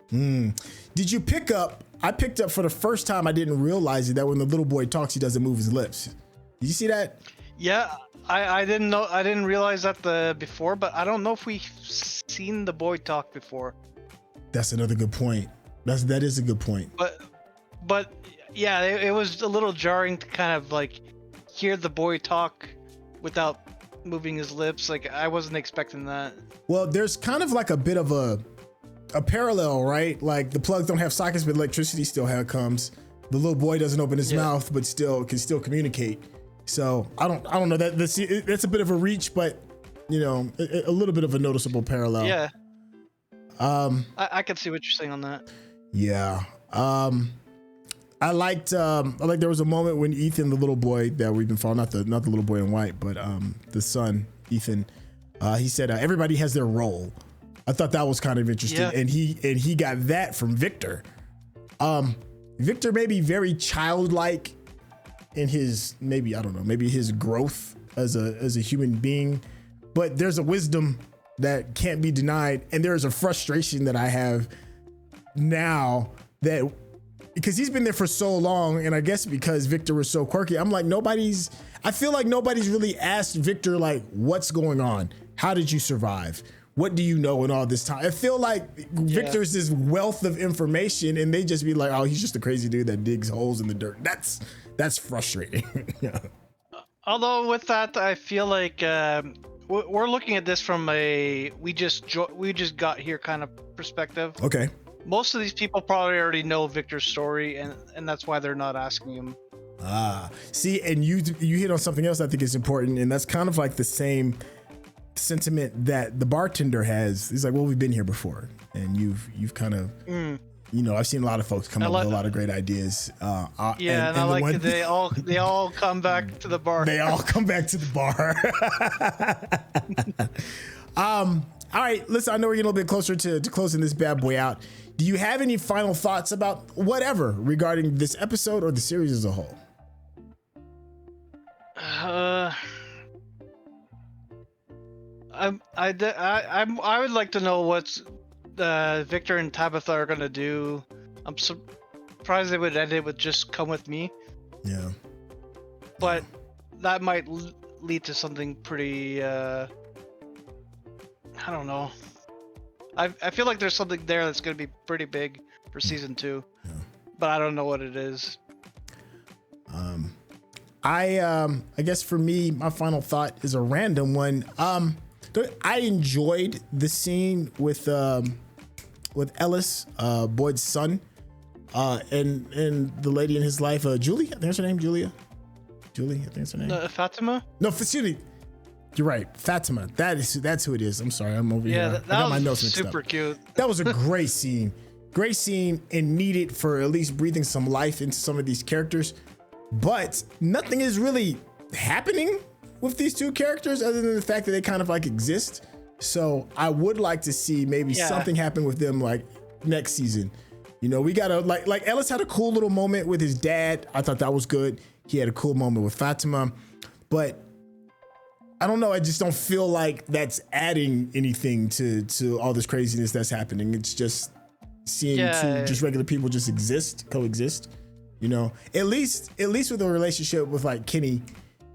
Did you pick up? I picked up for the first time. I didn't realize it, that when the little boy talks, he doesn't move his lips. Did you see that? Yeah, I didn't know. I didn't realize that before, but I don't know if we've seen the boy talk before. That's another good point. That is a good point. But yeah, it was a little jarring to kind of hear the boy talk without moving his lips. I wasn't expecting that. Well, there's kind of a bit of a parallel, right? The plugs don't have sockets, but electricity still comes. The little boy doesn't open his mouth, but can still communicate. So I don't know, that's a bit of a reach, but a little bit of a noticeable parallel. Yeah. I can see what you're saying on that. Yeah. I liked there was a moment when Ethan, the little boy that we've been following, not the little boy in white, but the son, Ethan, he said everybody has their role. I thought that was kind of interesting. Yeah. And he got that from Victor. Victor may be very childlike in his, maybe his growth as a human being, but there's a wisdom that can't be denied. And there is a frustration that I have now because he's been there for so long, and I guess because Victor was so quirky, I feel like nobody's really asked Victor, what's going on? How did you survive? What do you know in all this time? I feel like Victor's this wealth of information, and they just be like, oh, he's just a crazy dude that digs holes in the dirt. That's frustrating. Yeah. Although with that, I feel like we're looking at this from a we just got here kind of perspective. Okay. Most of these people probably already know Victor's story, and that's why they're not asking him. See, and you hit on something else I think is important, and that's kind of the same sentiment that the bartender has. He's like, well, we've been here before, and you've kind of you know, I've seen a lot of folks come up with a lot of great ideas. And I like that they all come back to the bar. They all come back to the bar. All right, listen, I know we're getting a little bit closer to closing this bad boy out. Do you have any final thoughts about whatever regarding this episode or the series as a whole? I would like to know what Victor and Tabitha are gonna do. I'm surprised they would end it with just come with me. Yeah. But that might lead to something pretty. I don't know. I feel like there's something there that's gonna be pretty big for season 2, but I don't know what it is. I guess for me, my final thought is a random one. I enjoyed the scene with Ellis, Boyd's son, and the lady in his life, Julie. I think that's her name, Julie, I think that's her name. Fatima? No, excuse me. You're right, Fatima. That's who it is. I'm sorry, I'm over here. That got my notes mixed super up. Cute. That was a great scene. Great scene and needed for at least breathing some life into some of these characters. But nothing is really happening with these two characters other than the fact that they kind of like exist. So I would like to see maybe something happen with them like next season. You know, we gotta like Ellis had a cool little moment with his dad. I thought that was good. He had a cool moment with Fatima, but I don't know. I just don't feel like that's adding anything to all this craziness that's happening. It's just seeing two just regular people just coexist. You know, at least with a relationship with like Kenny,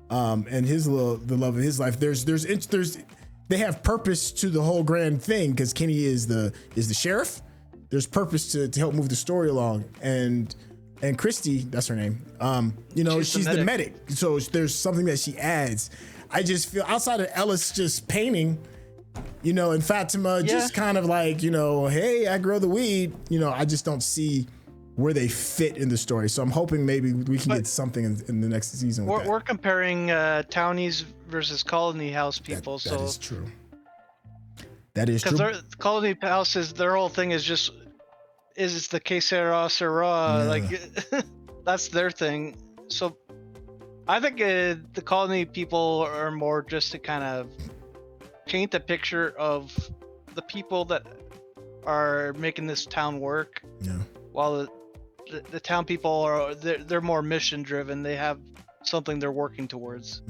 and the love of his life. There's they have purpose to the whole grand thing because Kenny is the sheriff. There's purpose to help move the story along, and Christy, that's her name. You know, she's the medic. So there's something that she adds. I just feel outside of Ellis just painting, you know, and Fatima just kind of like, you know, hey, I grow the weed. You know, I just don't see where they fit in the story. So I'm hoping maybe we can get something in the next season. We're comparing townies versus colony house people. That is true. That is true. Because colony houses, their whole thing is just is the que sera sera, like that's their thing. So I think the colony people are more just to kind of paint a picture of the people that are making this town work. Yeah. While the town people are they're more mission driven. They have something they're working towards.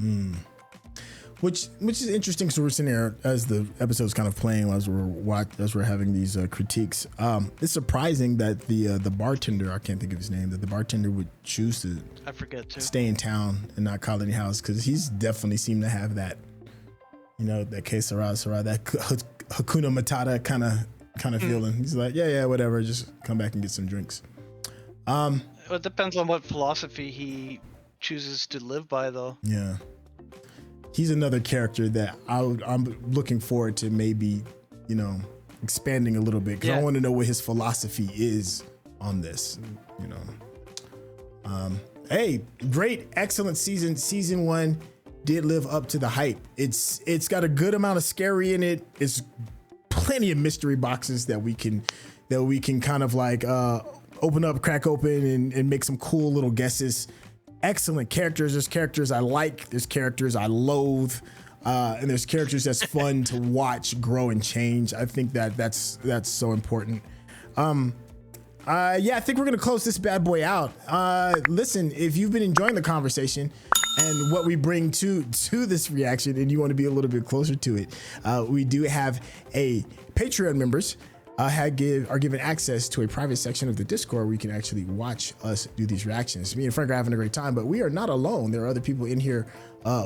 Which is interesting because we're sitting there as the episode's kind of playing as we're having these critiques. It's surprising that the bartender, I can't think of his name, that the bartender would choose to stay in town and not colony house, because he's definitely seemed to have that, you know, that que sera sera, that Hakuna Matata kind of feeling. He's like, yeah, whatever, just come back and get some drinks. It depends on what philosophy he chooses to live by, though. Yeah. He's another character that I'm looking forward to maybe, you know, expanding a little bit, because I want to know what his philosophy is on this, you know. Hey, great, excellent season. Season 1 did live up to the hype. It's got a good amount of scary in it. It's plenty of mystery boxes that we can kind of like crack open and make some cool little guesses. Excellent characters. There's characters I like. There's characters I loathe. And there's characters that's fun to watch grow and change. I think that's so important. I think we're going to close this bad boy out. Listen, if you've been enjoying the conversation and what we bring to this reaction and you want to be a little bit closer to it, we do have a Patreon members are given access to a private section of the Discord where you can actually watch us do these reactions. Me and Frank are having a great time, but we are not alone. There are other people in here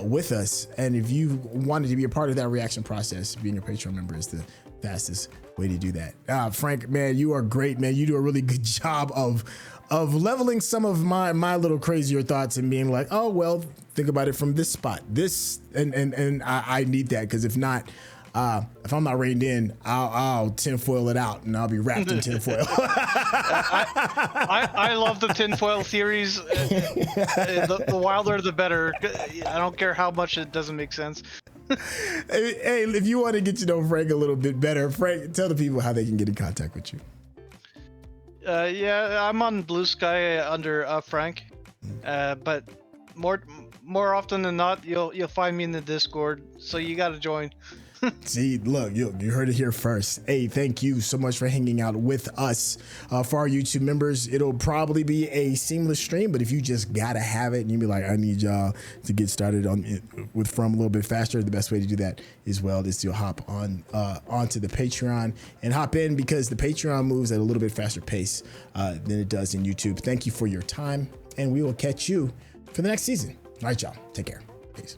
with us. And if you wanted to be a part of that reaction process, being a Patreon member is the fastest way to do that. Frank, man, you are great, man. You do a really good job of leveling some of my little crazier thoughts and being like, oh, well, think about it from this spot. And I need that, because if not, if I'm not reined in, I'll tinfoil it out and I'll be wrapped in tinfoil. I love the tinfoil theories. The wilder, the better. I don't care how much it doesn't make sense. Hey, if you want to get to know Frank a little bit better, Frank, tell the people how they can get in contact with you. Yeah, I'm on Blue Sky under Frank, but more often than not, you'll find me in the Discord. So you gotta join. See, look, you heard it here first. Hey, thank you so much for hanging out with us. For our YouTube members, it'll probably be a seamless stream, but if you just gotta have it and you be like, I need y'all to get started with From a little bit faster, the best way to do that is to hop onto the Patreon and hop in, because the Patreon moves at a little bit faster pace than it does in YouTube. Thank you for your time, and we will catch you for the next season. All right, y'all. Take care. Peace.